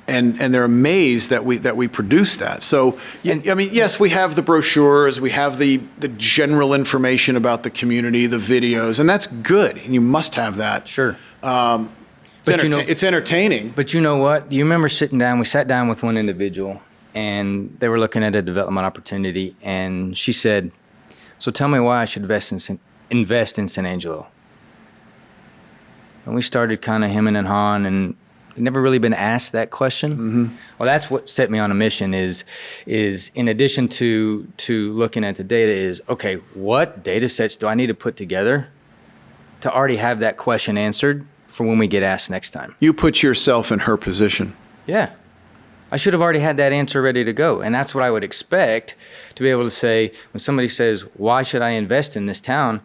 and they're amazed that we produce that. So, I mean, yes, we have the brochures, we have the general information about the community, the videos, and that's good, and you must have that. Sure. It's entertaining. But you know what? You remember we sat down with one individual, and they were looking at a development opportunity, and she said, "So tell me why I should invest in San Angelo." And we started kind of hemming and hawing, and never really been asked that question. Mm-hmm. Well, that's what set me on a mission is in addition to looking at the data is, okay, what data sets do I need to put together to already have that question answered for when we get asked next time? You put yourself in her position. Yeah. I should have already had that answer ready to go. And that's what I would expect to be able to say when somebody says, why should I invest in this town?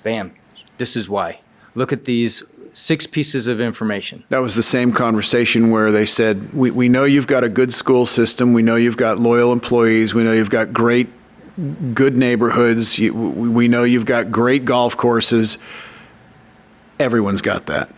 Bam, this is why. Look at these 6 pieces of information. That was the same conversation where they said, we know you've got a good school system, we know you've got loyal employees, we know you've got good neighborhoods, we know you've got great golf courses. Everyone's got that.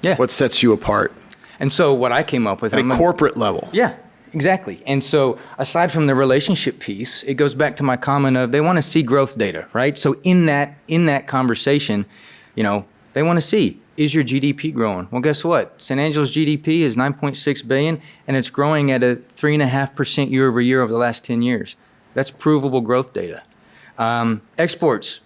Yeah. What sets you apart? And so what I came up with... At a corporate level. Yeah, exactly. And so aside from the relationship piece, it goes back to my comment of they want to see growth data, right? So in that conversation, they want to see, is your GDP growing? Well, guess what? San Angelo's GDP is $9.6 billion, and it's growing at a 3.5% year over year over the last 10 years. That's provable growth data. Exports.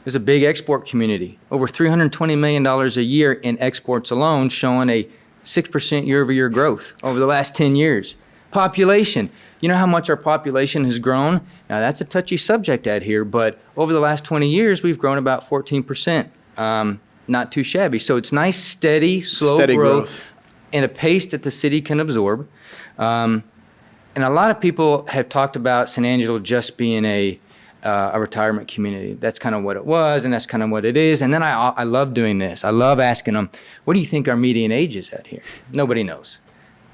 There's a big export community. Over $320 million a year in exports alone, showing a 6% year over year growth over the last 10 years. Population. You know how much our population has grown? Now, that's a touchy subject out here, but over the last 20 years, we've grown about 14%. Not too shabby. So it's nice, slow growth in a pace that the city can absorb. And a lot of people have talked about San Angelo just being a retirement community. That's kind of what it was, and that's kind of what it is. And then I love doing this. I love asking them, what do you think our median age is out here? Nobody knows.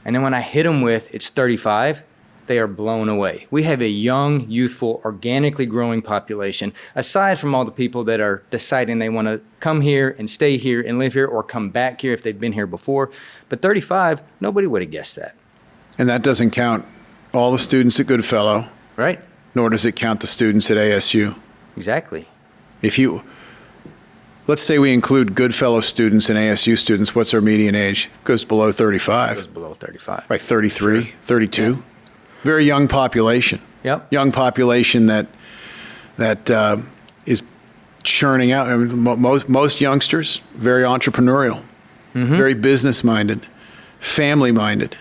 And then when I hit them with, it's 35, they are blown away. We have a young, youthful, organically growing population, aside from all the people that are deciding they want to come here and stay here and live here or come back here if they've been here before. But 35, nobody would have guessed that. And that doesn't count all the students at Goodfellow. Right. Nor does it count the students at ASU. Exactly. Let's say we include Goodfellow students and ASU students, what's our median age? Goes below 35. It goes below 35. By 33, Sure. 32. Yeah. Very young population. Yep. Young population that is churning out. I mean, most youngsters, very entrepreneurial, very business-minded, family-minded,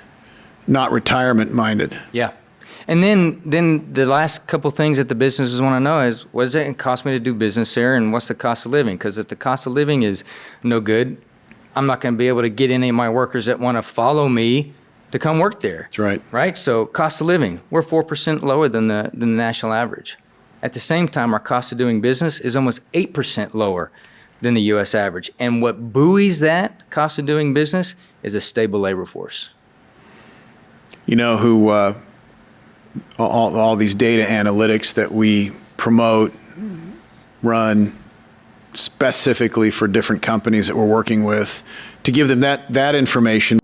not retirement-minded. Yeah. And then the last couple things that the businesses want to know is, what does it cost me to do business here, and what's the cost of living? Because if the cost of living is no good, I'm not going to be able to get any of my workers that want to follow me to come work there. That's right. Right? So cost of living, we're 4% lower than the national average. At the same time, our cost of doing business is almost 8% lower than the U.S. average. And what buoys that cost of doing business is a stable labor force. You know who all these data analytics that we promote, run specifically for different companies that we're working with, to give them that information